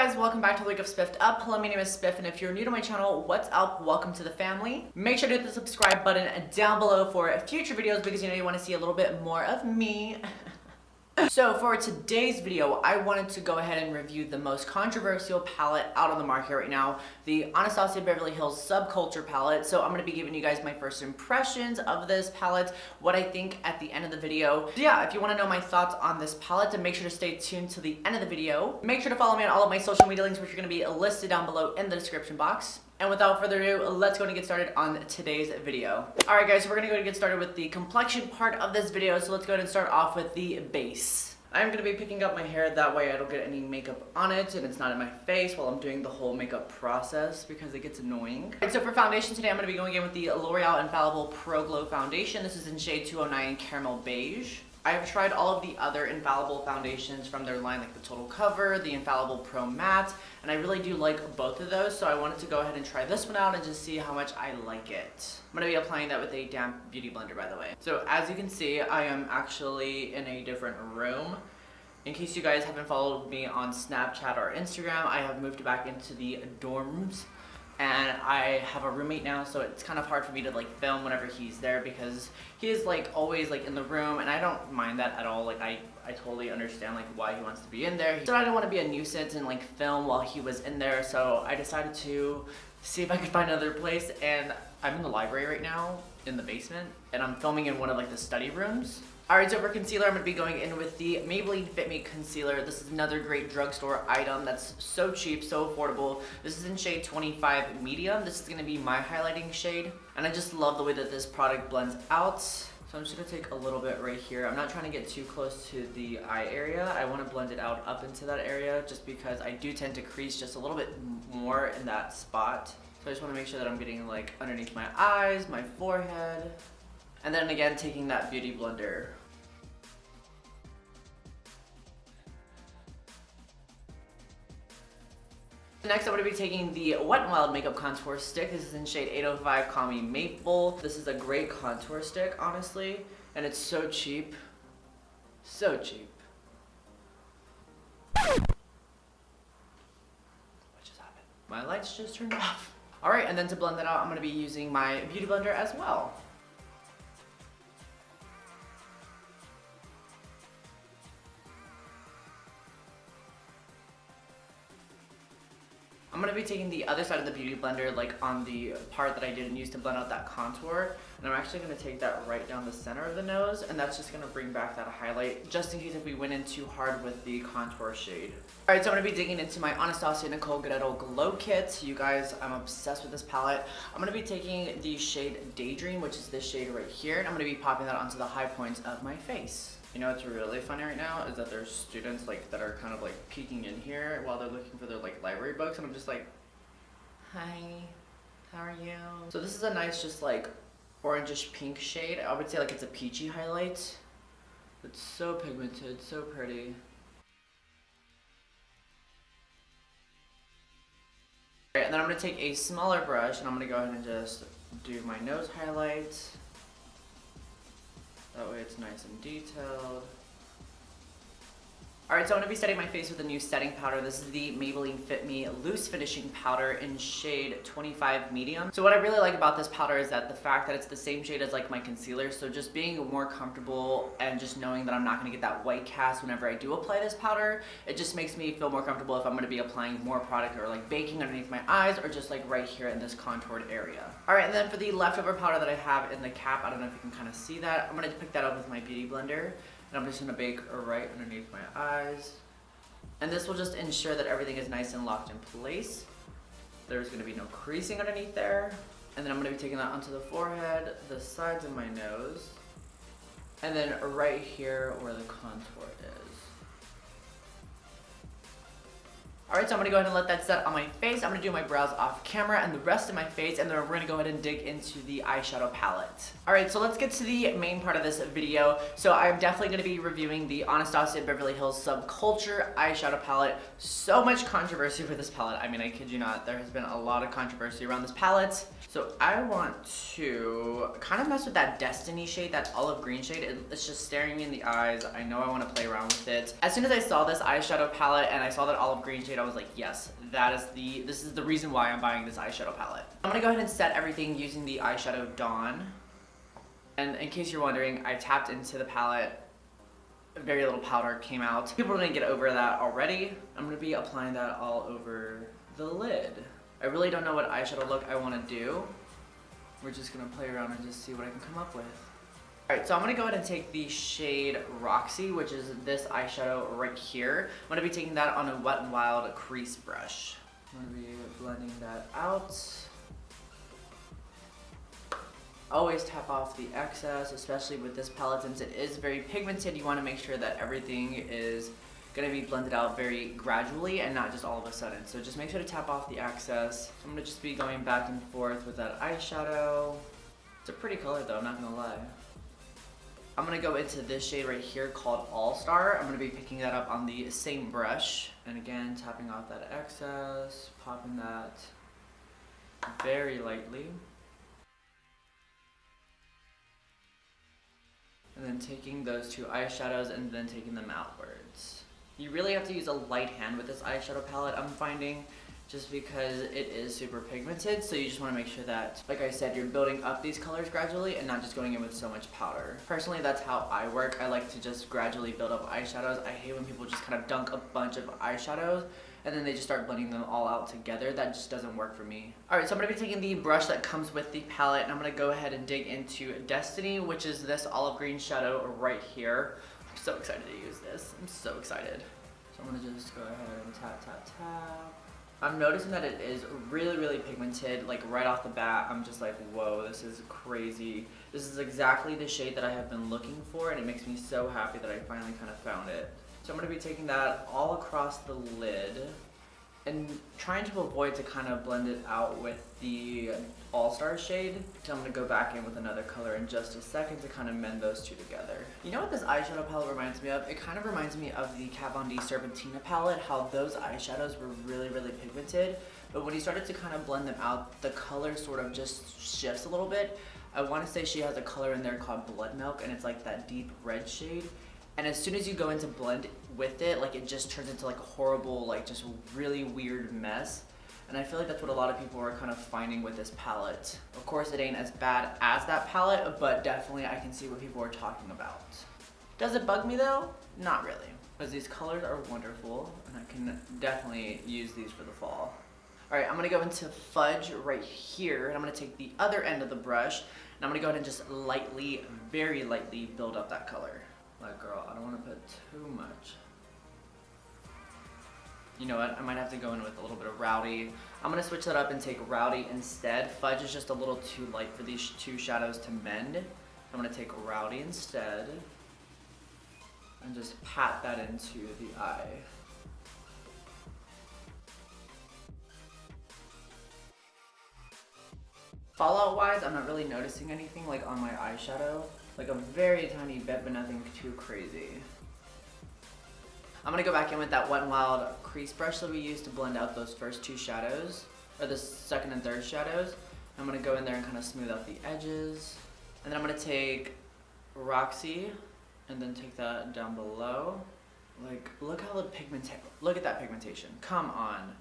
guys, welcome back to the week of SpiffdUp. Hello, my name is Spiff, and if you're new to my channel, what's up? Welcome to the family. Make sure to hit the subscribe button down below for future videos because you want to see a little bit more of me. So for today's video, I wanted to go ahead and review the most controversial palette out on the market right now, the Anastasia Beverly Hills Subculture palette. So I'm going to be giving you guys my first impressions of this palette, what I think at the end of the video. So yeah, if you want to know my thoughts on this palette, then make sure to stay tuned to the end of the video. Make sure to follow me on all of my social media links, which are going to be listed down below in the description box. And without further ado, let's go and get started on today's video. Alright guys, so we're going to go and get started with the complexion part of this video, so let's go ahead and start off with the base. I'm going to be picking up my hair, that way I don't get any makeup on it and it's not in my face while I'm doing the whole makeup process because it gets annoying. And so for foundation today, I'm going to be going in with the L'Oreal Infallible Pro Glow Foundation. This is in shade 209 Caramel Beige. I have tried all of the other Infallible foundations from their line, like the Total Cover, the Infallible Pro Matte, and I really do like both of those, so I wanted to go ahead and try this one out and just see how much I like it. I'm going to be applying that with a damp beauty blender, by the way. So as you can see, I am actually in a different room. In case you guys haven't followed me on Snapchat or Instagram, I have moved back into the dorms. And I have a roommate now, so it's kind of hard for me to like film whenever he's there because he is like always like in the room, and I don't mind that at all. Like I totally understand like why he wants to be in there. He said I didn't want to be a nuisance and like film while he was in there, so I decided to see if I could find another place. And I'm in the library right now in the basement, and I'm filming in one of like the study rooms. Alright, so for concealer, I'm going to be going in with the Maybelline Fit Me Concealer. This is another great drugstore item that's so cheap, so affordable. This is in shade 25 Medium. This is going to be my highlighting shade. And I just love the way that this product blends out. So I'm just going to take a little bit right here. I'm not trying to get too close to the eye area. I want to blend it out up into that area just because I do tend to crease just a little bit more in that spot. So I just want to make sure that I'm getting like underneath my eyes, my forehead. And then again, taking that beauty blender. Next, I'm going to be taking the Wet n Wild Makeup Contour Stick. This is in shade 805 Call Me Maple. This is a great contour stick, honestly, and it's so cheap. So cheap. What just happened? My lights just turned off. Alright, and then to blend that out, I'm going to be using my beauty blender as well. I'm going to be taking the other side of the beauty blender, like on the part that I didn't use to blend out that contour, and I'm actually going to take that right down the center of the nose, and that's just going to bring back that highlight, just in case if we went in too hard with the contour shade. Alright, so I'm going to be digging into my Anastasia Nicole Guerrero Glow Kit. You guys, I'm obsessed with this palette. I'm going to be taking the shade Daydream, which is this shade right here, and I'm going to be popping that onto the high points of my face. You know what's really funny right now is that there's students like that are kind of like peeking in here while they're looking for their like library books, and I'm just like, hi, how are you? So this is a nice just like orangish pink shade. I would say like it's a peachy highlight. It's so pigmented, so pretty. Alright, and then I'm going to take a smaller brush and I'm going to go ahead and just do my nose highlight. That way it's nice and detailed. Alright, so I'm going to be setting my face with a new setting powder. This is the Maybelline Fit Me Loose Finishing Powder in shade 25 Medium. So what I really like about this powder is that the fact that it's the same shade as like my concealer, so just being more comfortable and just knowing that I'm not going to get that white cast whenever I do apply this powder, it just makes me feel more comfortable if I'm going to be applying more product or like baking underneath my eyes or just like right here in this contoured area. Alright, and then for the leftover powder that I have in the cap, I don't know if you can kind of see that, I'm going to pick that up with my beauty blender. And I'm just going to bake right underneath my eyes. And this will just ensure that everything is nice and locked in place. There's going to be no creasing underneath there. And then I'm going to be taking that onto the forehead, the sides of my nose, and then right here where the contour is. Alright, so I'm going to go ahead and let that set on my face. I'm going to do my brows off camera and the rest of my face, and then we're going to go ahead and dig into the eyeshadow palette. Alright, so let's get to the main part of this video. So I'm definitely going to be reviewing the Anastasia Beverly Hills Subculture eyeshadow palette. So much controversy for this palette. I mean, I kid you not, there has been a lot of controversy around this palette. So I want to kind of mess with that Destiny shade, that olive green shade. It's just staring me in the eyes. I know I want to play around with it. As soon as I saw this eyeshadow palette and I saw that olive green shade, I was like, yes, this is the reason why I'm buying this eyeshadow palette. I'm gonna go ahead and set everything using the eyeshadow Dawn. And in case you're wondering, I tapped into the palette. Very little powder came out. People didn't get over that already. I'm gonna be applying that all over the lid. I really don't know what eyeshadow look I wanna do. We're just gonna play around and just see what I can come up with. Alright, so I'm gonna go ahead and take the shade Roxy, which is this eyeshadow right here. I'm gonna be taking that on a Wet n Wild crease brush. I'm gonna be blending that out. Always tap off the excess, especially with this palette since it is very pigmented. You wanna make sure that everything is gonna be blended out very gradually and not just all of a sudden. So just make sure to tap off the excess. So I'm gonna just be going back and forth with that eyeshadow. It's a pretty color though, I'm not gonna lie. I'm gonna go into this shade right here called All Star. I'm gonna be picking that up on the same brush. And again, tapping off that excess, popping that very lightly. And then taking those two eyeshadows and then taking them outwards. You really have to use a light hand with this eyeshadow palette, I'm finding, just because it is super pigmented. So you just want to make sure that, like I said, you're building up these colors gradually and not just going in with so much powder. Personally, that's how I work. I like to just gradually build up eyeshadows. I hate when people just kind of dunk a bunch of eyeshadows and then they just start blending them all out together. That just doesn't work for me. Alright, so I'm going to be taking the brush that comes with the palette and I'm going to go ahead and dig into Destiny, which is this olive green shadow right here. I'm so excited to use this. I'm so excited. So I'm going to just go ahead and tap, tap, tap. I'm noticing that it is really, really pigmented. Like right off the bat, I'm just like, whoa, this is crazy. This is exactly the shade that I have been looking for and it makes me so happy that I finally kind of found it. So I'm going to be taking that all across the lid and trying to avoid to kind of blend it out with the All-Star shade. So I'm going to go back in with another color in just a second to kind of mend those two together. You know what this eyeshadow palette reminds me of? It kind of reminds me of the Kat Von D Serpentina palette, how those eyeshadows were really, really pigmented. But when you started to kind of blend them out, the color sort of just shifts a little bit. I want to say she has a color in there called Blood Milk and it's like that deep red shade. And as soon as you go into blend with it, like it just turns into like a horrible, like just really weird mess. And I feel like that's what a lot of people are kind of finding with this palette. Of course, it ain't as bad as that palette, but definitely I can see what people are talking about. Does it bug me though? Not really, because these colors are wonderful and I can definitely use these for the fall. All right, I'm gonna go into Fudge right here and I'm gonna take the other end of the brush and I'm gonna go ahead and just lightly, very lightly build up that color. Like, girl, I don't want to put too much. You know what? I might have to go in with a little bit of Rowdy. I'm going to switch that up and take Rowdy instead. Fudge is just a little too light for these two shadows to mend. I'm going to take Rowdy instead. And just pat that into the eye. Fallout wise, I'm not really noticing anything like on my eyeshadow. Like a very tiny bit, but nothing too crazy. I'm gonna go back in with that Wet n Wild crease brush that we used to blend out those first two shadows, or the second and third shadows. I'm gonna go in there and kind of smooth out the edges. And then I'm gonna take Roxy and then take that down below. Like, look how the look at that pigmentation. Come on.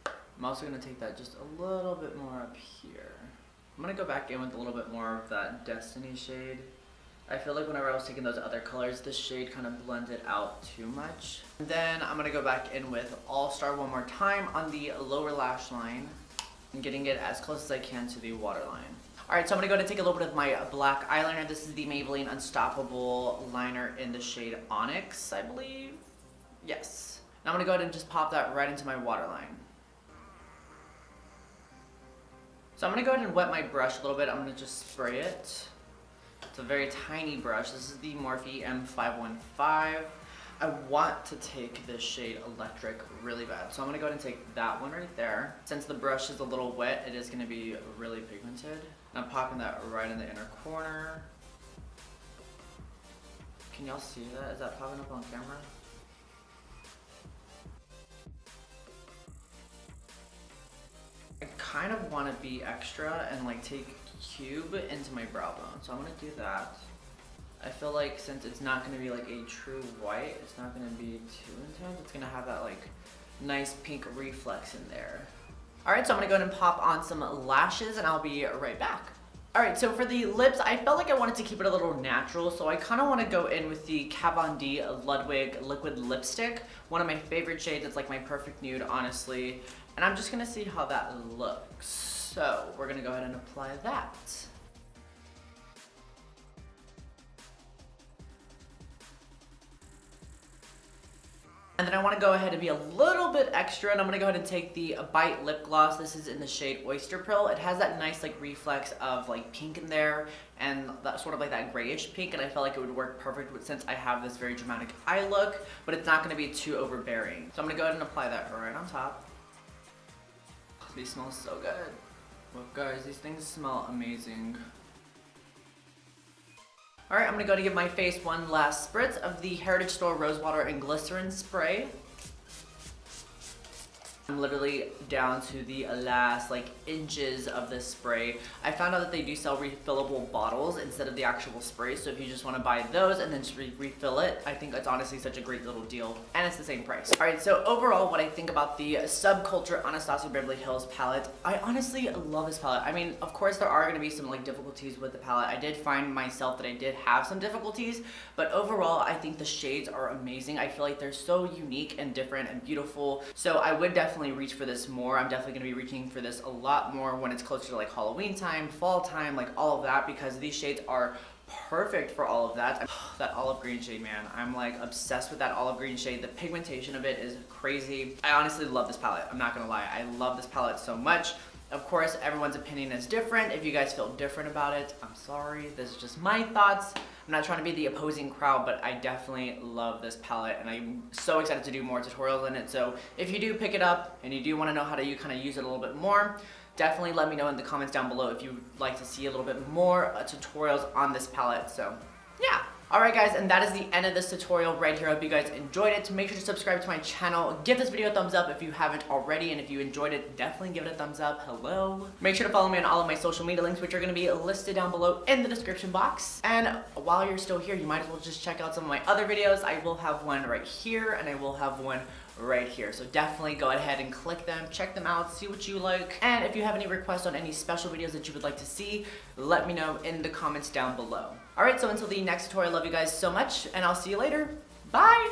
I'm also gonna take that just a little bit more up here. I'm gonna go back in with a little bit more of that Destiny shade. I feel like whenever I was taking those other colors, this shade kind of blended out too much. And then I'm gonna go back in with All Star one more time on the lower lash line and getting it as close as I can to the waterline. All right, so I'm gonna go ahead and take a little bit of my black eyeliner. This is the Maybelline Unstoppable liner in the shade Onyx, I believe. Yes. Now I'm gonna go ahead and just pop that right into my waterline. So I'm gonna go ahead and wet my brush a little bit. I'm gonna just spray it. It's a very tiny brush. This is the Morphe M515. I want to take this shade Electric really bad. So I'm gonna go ahead and take that one right there. Since the brush is a little wet, it is gonna be really pigmented. And I'm popping that right in the inner corner. Can y'all see that? Is that popping up on camera? I kind of want to be extra and like take cube into my brow bone. So I'm going to do that. I feel like since it's not going to be like a true white, it's not going to be too intense. It's going to have that like nice pink reflex in there. All right, so I'm gonna go ahead and pop on some lashes and I'll be right back. All right, so for the lips, I felt like I wanted to keep it a little natural, so I kind of want to go in with the Kat Von D Ludwig Liquid Lipstick, one of my favorite shades. It's like my perfect nude, honestly, and I'm just gonna see how that looks. So we're gonna go ahead and apply that. And then I want to go ahead and be a little bit extra, and I'm going to go ahead and take the Bite Lip Gloss. This is in the shade Oyster Pearl. It has that nice like reflex of like pink in there, and that sort of like that grayish pink, and I felt like it would work perfect since I have this very dramatic eye look, but it's not going to be too overbearing. So I'm going to go ahead and apply that right on top. These smell so good. Look guys, these things smell amazing. Alright, I'm going to go to give my face one last spritz of the Heritage Store Rose Water and Glycerin Spray. I'm literally down to the last like inches of this spray. I found out that they do sell refillable bottles instead of the actual spray, so if you just want to buy those and then just refill it, I think it's honestly such a great little deal, and it's the same price. Alright, so overall what I think about the Subculture Anastasia Beverly Hills palette, I honestly love this palette. I mean, of course there are going to be some like difficulties with the palette. I did find myself that I did have some difficulties, but overall I think the shades are amazing. I feel like they're so unique and different and beautiful, so I would definitely reach for this more. I'm definitely going to be reaching for this a lot more when it's closer to like Halloween time, fall time, like all of that, because these shades are perfect for all of that. That olive green shade, man, I'm like obsessed with that olive green shade. The pigmentation of it is crazy. I honestly love this palette. I'm not gonna lie, I love this palette so much. Of course, everyone's opinion is different. If you guys feel different about it, I'm sorry. This is just my thoughts. I'm not trying to be the opposing crowd, but I definitely love this palette, and I'm so excited to do more tutorials in it. So if you do pick it up and you do want to know how to kind of use it a little bit more, definitely let me know in the comments down below if you'd like to see a little bit more tutorials on this palette. So yeah. Alright guys, and that is the end of this tutorial right here. I hope you guys enjoyed it. Make sure to subscribe to my channel. Give this video a thumbs up if you haven't already, and if you enjoyed it, definitely give it a thumbs up. Hello. Make sure to follow me on all of my social media links, which are going to be listed down below in the description box. And while you're still here, you might as well just check out some of my other videos. I will have one right here, and I will have one right here. So definitely go ahead and click them, check them out, see what you like. And if you have any requests on any special videos that you would like to see, let me know in the comments down below. Alright, so until the next tutorial, I love you guys so much, and I'll see you later. Bye!